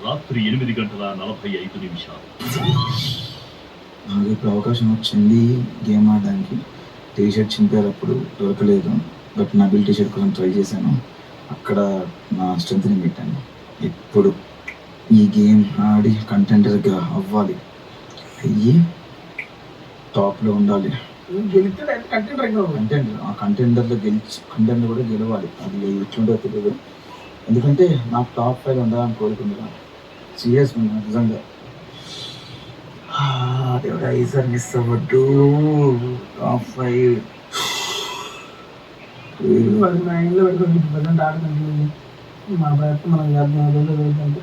రాత్రి 8:45 నాకు ఇప్పుడు అవకాశం వచ్చింది గేమ్ ఆడడానికి. టీ షర్ట్ చింపేటప్పుడు దొరకలేదు, బట్ నబిల్ టీ షర్ట్ కోసం ట్రై చేశాను. అక్కడ నా స్ట్రెంత్ని పెట్టాను. ఇప్పుడు ఈ గేమ్ ఆడి కంటెండర్గా అవ్వాలి, అయ్యి టాప్లో ఉండాలి. కంటెండర్లో కంటెండర్ కూడా గెలవాలి. అది ఎట్లుంటో తెలియదు, ఎందుకంటే నాకు టాప్ 5 ఉండాలని కోరుకుంటున్నా. సీరియస్ ఉన్నా నిజంగా. దేవుడా ఈసారి మిస్ అవ్వద్దు. టాప్ 5 మా ఇంట్లో పెట్టుకోండి. ప్రజెంట్ ఆడుతుంది మా ప్రయత్నం మనం చేద్దాం.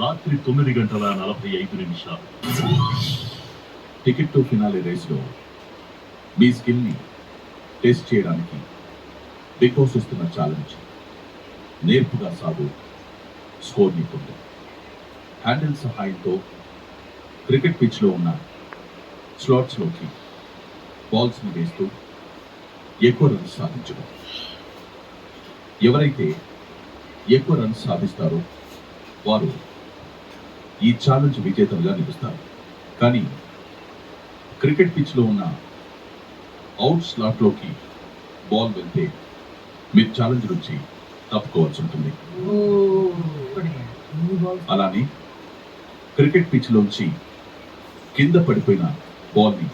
రాత్రి 9:45 టికెట్ టు ఫినాలే రేస్లో మీ స్కిల్ని టెస్ట్ చేయడానికి బిగ్ బాస్ ఇస్తున్న ఛాలెంజ్ నేర్పుగా సాగు స్కోర్ని పొందు. హ్యాండిల్ సహాయంతో క్రికెట్ పిచ్లో ఉన్న స్లాట్స్లోకి బాల్స్ని వేస్తూ ఎక్కువ రన్స్ సాధించడం. ఎవరైతే ఎక్కువ రన్స్ సాధిస్తారో వారు ఈ ఛాలెంజ్ విజేతలుగా నిలుస్తారు. కానీ క్రికెట్ పిచ్లో ఉన్న అవుట్ స్లాట్లోకి బాల్ వెళ్తే మీరు ఛాలెంజ్ నుంచి తప్పుకోవాల్సి ఉంటుంది. అలానే క్రికెట్ పిచ్లోంచి కింద పడిపోయిన బాల్ని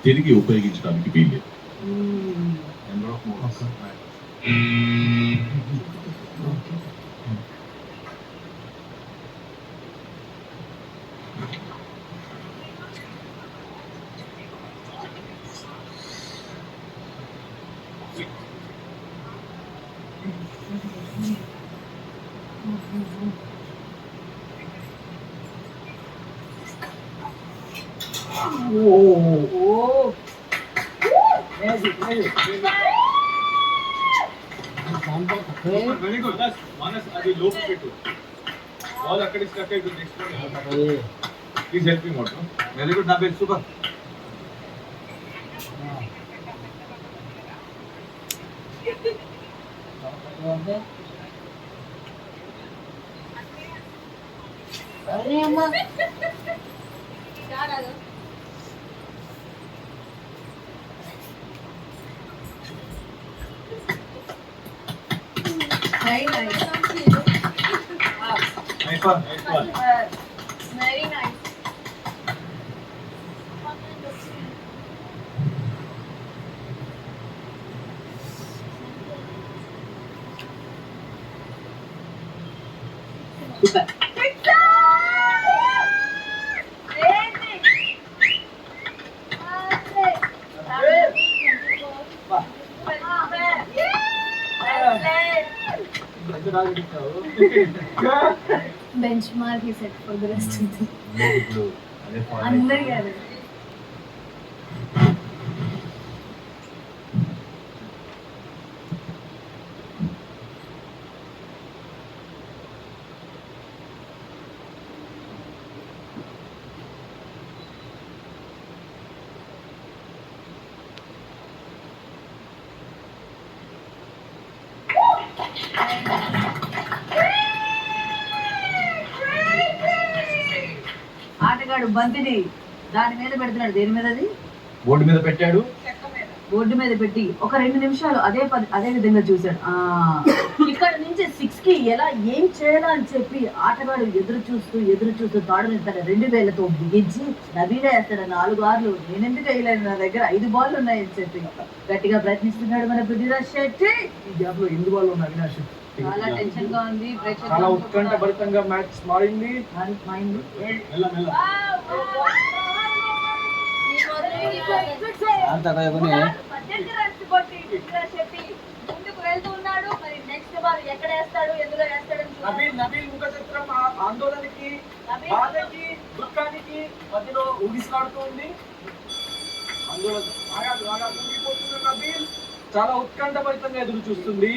తిరిగి ఉపయోగించడానికి వీల్లేదు. వెరీ గుడ్ మానస్, అది లోపు పెట్టు. బాల్ అక్కడ స్టక్ అయిపోయింది. నెక్స్ట్ ప్లీజ్ హెల్ప్ మీ మోట్. Very good Nabeel, super. अरे अम्मा very nice. Nice one, nice one. Very nice. Super. Benchmark he set for the rest of the अंदर गया है. ఆటగాడు బంతిని దాని మీద పెడుతున్నాడు. దేని మీద? అది బోర్డు మీద పెట్టాడు. బోర్డు మీద పెట్టి ఒక 2 నిమిషాలు అదే విధంగా చూశాడు. ఇక్కడ నుంచి 6 కి ఎలా ఏం చేయాలా అని చెప్పి ఆటగాడు ఎదురు చూస్తూ తాడుని తన 2 వేళ్లతో బిగించి నవీనే వేస్తాడు 4 ఆర్లు. నేనెందుకు వేయలేను, నా దగ్గర 5 బాల్ ఉన్నాయని చెప్పి గట్టిగా ప్రయత్నిస్తున్నాడు మన పృథ్వీరాజ్ శెట్టి. ఈ గ్యాప్ లో 8 బాల్ ఉన్నాయి అవినాష్. చాలా టెన్షన్ గా ఉంది. చాలా ఉత్కంఠభరితంగా మ్యాచ్ మారింది. ముందుకు వెళ్తూ ఉన్నాడు. మరి నెక్స్ట్ బాల్ ఎక్కడ వేస్తాడు, ఎందులో వేస్తాడు? నబీల్ ముఖ చిత్రం ఆందోళనకి, బాధకి, దుఃఖానికి మధ్యలో ఊగిసలాడుతూ ఉంది. ఆందోళన ఊగిపోతున్న నబీల్ చాలా ఉత్కంఠభరితంగా ఎదురు చూస్తుంది.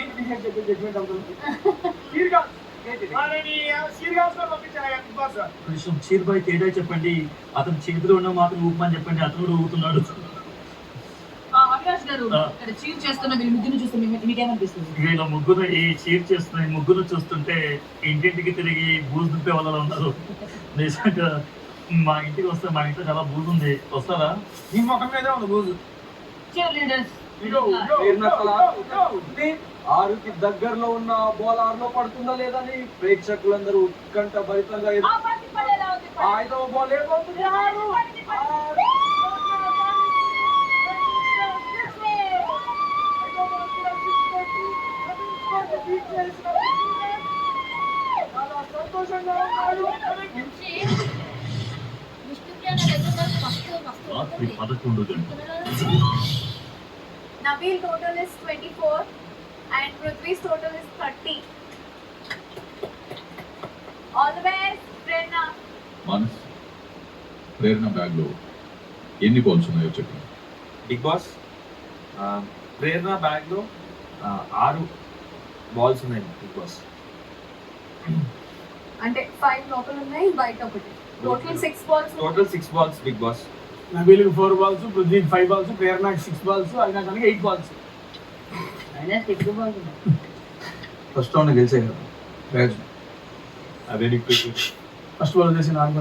కొంచెం చీర్ బాయ్ తేడా చెప్పండి, అతను చేతిలో ఉన్న మాత్రం ఊపమని చెప్పండి, అతను కూడా ఊగుతున్నాడు. అవినాష్ గారు ఇక్కడ చీర్ చేస్తున్న వీళ్ళు ముగ్గురు చూస్తే మీకేమనిపిస్తుంది? వీళ్ళ ముగ్గురు ఈ చీర్ చేస్తున్న ఈ ముగ్గురు చూస్తుంటే ఇంటింటికి తిరిగి బూజు దుంపే వాళ్ళు ఉన్నారు. నిజంగా మా ఇంటికి వస్తే మా ఇంట్లో చాలా బూజు ఉంది, వస్తారా? నీ ముఖం మీద ఉంది బూజు. చీర్ లీడర్స్ ఆరుకి దగ్గరలో ఉన్న బాల్ ఆరులో పడుతుందా లేదని ప్రేక్షకులందరూ ఉత్కంఠ భరితంగా ఐదవ బాల్ ఏమవుతుంది? ఆరు. చాలా సంతోషంగా ఉన్నాడు. రాత్రి 11 గంటలు. Nabil total is 24 and Prithvi's total is 30. All the best, Prerna. మనస్ ప్రేరణ బ్యాగ్ లో ఎన్ని బాల్స్ ఉన్నాయో చెప్పండి. బిగ్ బాస్ ప్రేరణ బ్యాగ్ లో 6 బాల్స్ ఉన్నాయి బిగ్ బాస్. అంటే 5 లోపల ఉన్నాయి, బయట ఒకటి. Total 6 balls. Total 6 balls Bigg Boss. నబీల్కి 4 balls, పృథ్వీకి 5 balls, ప్రేరణకి 6 balls, అవినాశానికి 8 balls. అయినా ఎక్కువ బాగుంది. ఫస్ట్ రౌండ్ గెలిచే కదా రాజు. అదే ఫస్ట్ బాల్ చేసి నాలుగు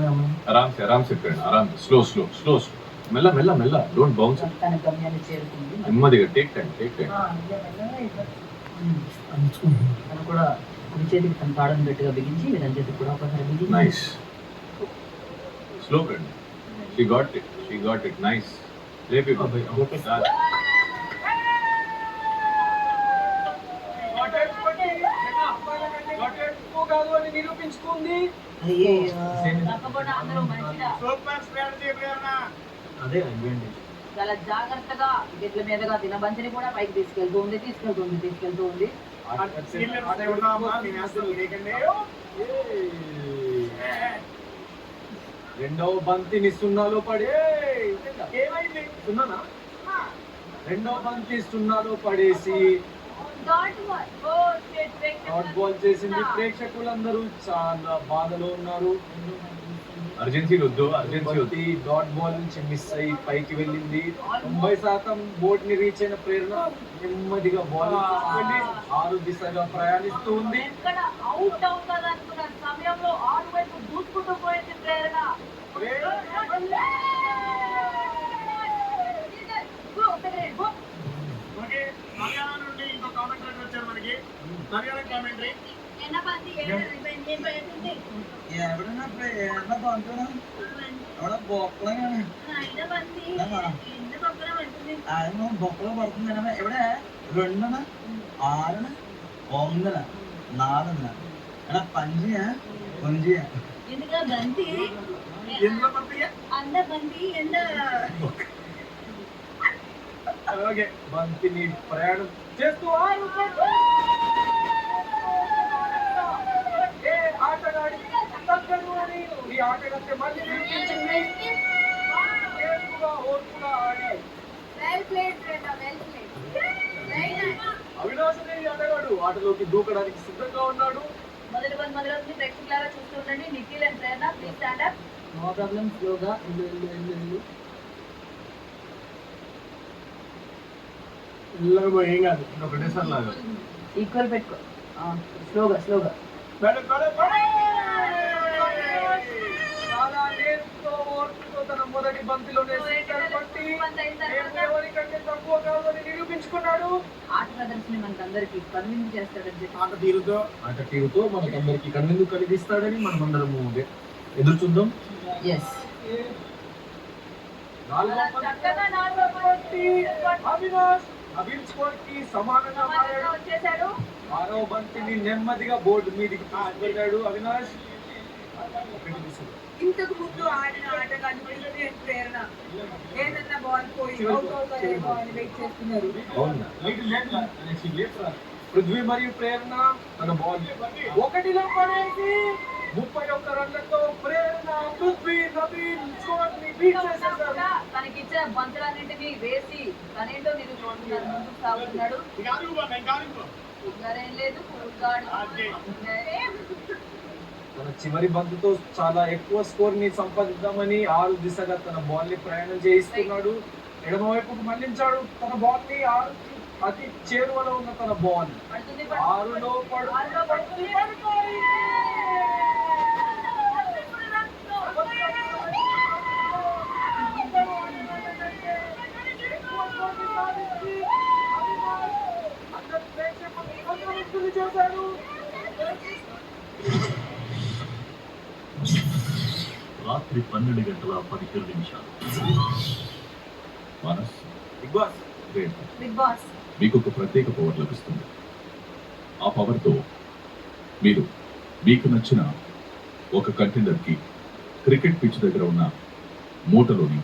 ఆరామ్ సే ప్రేరణ, ఆరామ్ స్లో స్లో స్లో స్లో, మెల్ల మెల్ల మెల్ల, డోంట్ బౌన్స్. తన గమ్యాన్ని చేరుకుంది. నెమ్మదిగా టేక్ టైం. తను కూడా కుడి చేతికి తన తాడని గట్టిగా బిగించి వీళ్ళ చేతికి కూడా ఒకసారి బిగించి nice slow Prerana. She got it nice. రేపి కాదు అని నిరూపించుకుంది. తప్పకుండా అందరూ మంచిగా అదే అడ్వాంటేజ్. చాలా జాగ్రత్తగా గెట్ల మీదగా దినబంతిని కూడా పైకి తీసుకెళ్తూ ఉంది. రెండవ బంతిని సున్నాలో పడే సున్నానా? రెండవ బంతి సున్నాలో పడేసి Dot ball. Oh shit, dot ball చేసింది. ప్రేక్షకులందరూ చాలా బాధలో ఉన్నారు. అర్జెన్సీ వద్దు. బంతి డాట్ బాల్ నుంచి మిస్ అయ్యి పైకి వెళ్ళింది. 90% బోర్డ్ ని రీచ్ అయిన ప్రేరణ నెమ్మదిగా బాల్ తీసుకెళ్లి 6 దిశగా ప్రయాణిస్తూ ఉంది. ఎక్కడ అవుట్ అవుతుందనుకున్న సమయంలో 6 వైపు దూసుకుంటూ పోయింది ప్రేరణ. నుండి ఇంకో కామెంటరీ వచ్చారు మనకి. మలయాళం కామెంటరీ. ఎవడన్నా బాగుంటున్నా ఎవడ బొక్కలగానే ఆయన బొక్కలో పడుతుంది ఎవడే 2 6 9 4 ఎడా పంజియా కొంజియా ఎందుకు బంతి ఎందులో పంపియా అంద బంతి ఎంద అలాగే బంతిని ప్రయాణం చేస్తూ ఆటగాడి తగ్గదు అని ఈ ఆటగాడితే మళ్ళీ నిరూపించింది. ఓర్పుగా ఆడి well played Prerana, well played. Avinash అనే ఆటగాడు ఆటలోకి దూకడానికి సిద్ధంగా ఉన్నాడు. మొదటి ప్రేక్షకులారా చూస్తుండండి. Nikhil and Prerana please stand up. No problem. స్లోగా ఏం కాదు, ఒకటేసారి లాగా ఈక్వల్ పెట్టుకో. స్లోగా చాలా నేర్పుతో ఓర్పుతో తన మొదటి బంతిలోనే సిక్సర్ కొట్టి ఎవరికంటే తక్కువ కాదు అని నిరూపించుకున్నాడు. ఆట ప్రదర్శన మనకందరికి కన్విన్స్ చేస్తాడని చెప్పి ఆట తీరుతో మనకందరికి కన్నుందు కలిగిస్తాడని మనం అందరము ఎదురు చూద్దాం. ఎస్ అవినాష్ నబీల్ స్కోర్ కి సమానంగా వచ్చేసాడు. 6వ బంతిని నెమ్మదిగా బోర్డు మీదకి తీసుకెళ్ళాడు అవినాష్. ఇంతకు ముందు ఆడిన ఆటగాళ్ళు ప్రేరణ ఏదన్నా బాల్ పోయి అవుట్ అవుతారేమో అని వెయిట్ చేస్తున్నారు. పృథ్వీ మరియు ప్రేరణ తన బాల్ 1లో పడేసి 31 రన్లతో ప్రేరణ పృథ్వీ నబీల్ స్కోర్ ని బీట్ చేసేశారు. తనకిచ్చిన బంతులన్నింటినీ వేసి తనేంటో నిరూపించుకున్నాడు. ముందుకు సాగుతున్నాడు. ఇంకారేం లేదు. తన చివరి బంతితో చాలా ఎక్కువ స్కోర్ ని సంపాదిద్దామని 6 దిశగా తన బాల్ ని ప్రయాణం చేయిస్తున్నాడు. ఎడమవైపుకు మళ్లించాడు తన బాల్ ని అతి చేరువలో ఉన్న తన బాల్ ఆరులో పడుతుంది చేశాడు. రాత్రి 12:17. Manas Bigg Boss Renuka, Bigg Boss మీకు ఒక ప్రత్యేక పవర్ లభిస్తుంది. ఆ పవర్తో మీరు మీకు నచ్చిన ఒక కంటెండర్కి క్రికెట్ పిచ్ దగ్గర ఉన్న మూటలోని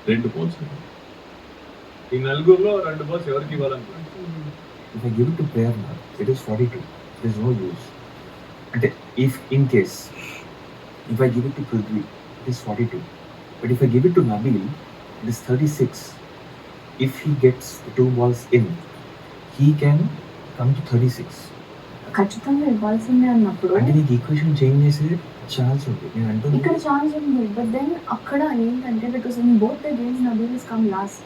2 బాల్స్ ఈ నలుగురులో 2 బాల్స్ ఎవరికి ఇవ్వాలనుకుంటున్నారు? If I give it to Prerna, it is 42. There is no use. And if in case, if I give it to Prithvi, it is 42. But if I give it to Nabil, it is 36. If he gets 2 balls in, he can come to 36. ఖచ్చితంగా ఇవ్వాల్సిందే అన్నప్పుడు అంటే నీకు equation change చేసే chance ఉంది. నేను అంటుంది ఇక్కడ ఛాన్స్ ఉంది, బట్ దెన్ అక్కడ ఏంటంటే because in both the games Nabeel is come last.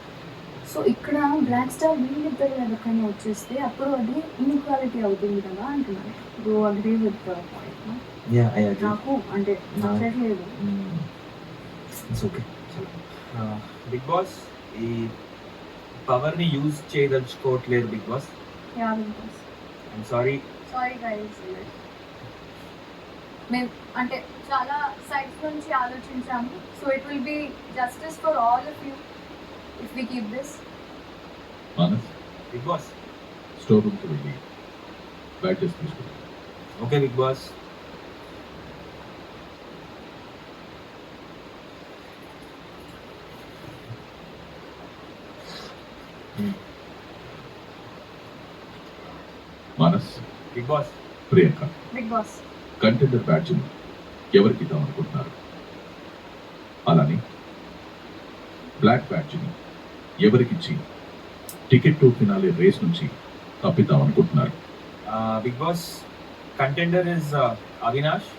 So ఇక్కడ బ్లాక్ స్టార్ వీళ్ళిద్దరు ఎవరికైనా వచ్చేస్తే అప్పుడు అది ఇన్ఈక్వాలిటీ అవుతుంది కదా అంటున్నాను. Do agree with point? Yeah I agree. నాకు అంటే నచ్చట్లేదు. It's okay. బిగ్ బాస్ ఈ పవర్ ని యూజ్ చేయదలుచుకోవట్లేదు Bigg Boss. Yeah Bigg Boss I'm sorry. Sorry guys, మేము అంటే చాలా సైడ్స్ నుంచి ఆలోచించాము. So it will be justice for all of you if we keep this. Manas Bigg Boss store రూమ్కి వెళ్ళి బ్యాచెస్ తీసుకుంటాం. Okay Bigg Boss. Manas, Bigg Boss Priyanka, Bigg Boss contender బ్యాచ్ని ఎవరికి ఇద్దాం అనుకుంటున్నారు? అలానే బ్లాక్ బ్యాచ్ని ఎవరికిచ్చి టికెట్ టు ఫినాలే రేస్ నుంచి తప్పిద్దాం అనుకుంటున్నారు? Bigg Boss contender is Avinash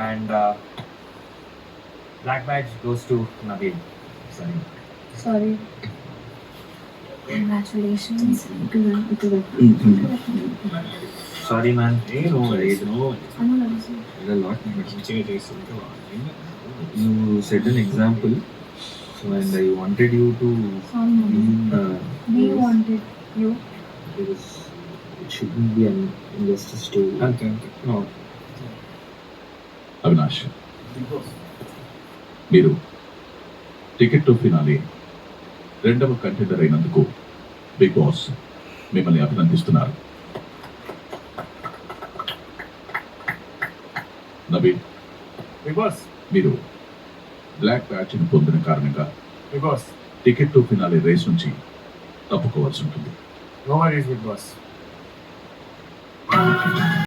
and black badge goes to Nabeel. సరే. Sorry. Congratulations. Sorry man. No worries. A lot. You set an example, so and I wanted you to We wanted you. because it shouldn't be an injustice to. Okay. No. Avinash, మీరు ticket to finale 2వ contender అయినందుకు Bigg Boss మిమ్మల్ని అభినందిస్తున్నారు. Nabeel, Bigg Boss మీరు black బ్యాచ్ని పొందిన కారణంగా Bigg Boss ticket to finale race నుంచి తప్పుకోవాల్సి ఉంటుంది. No worries Bigg boss.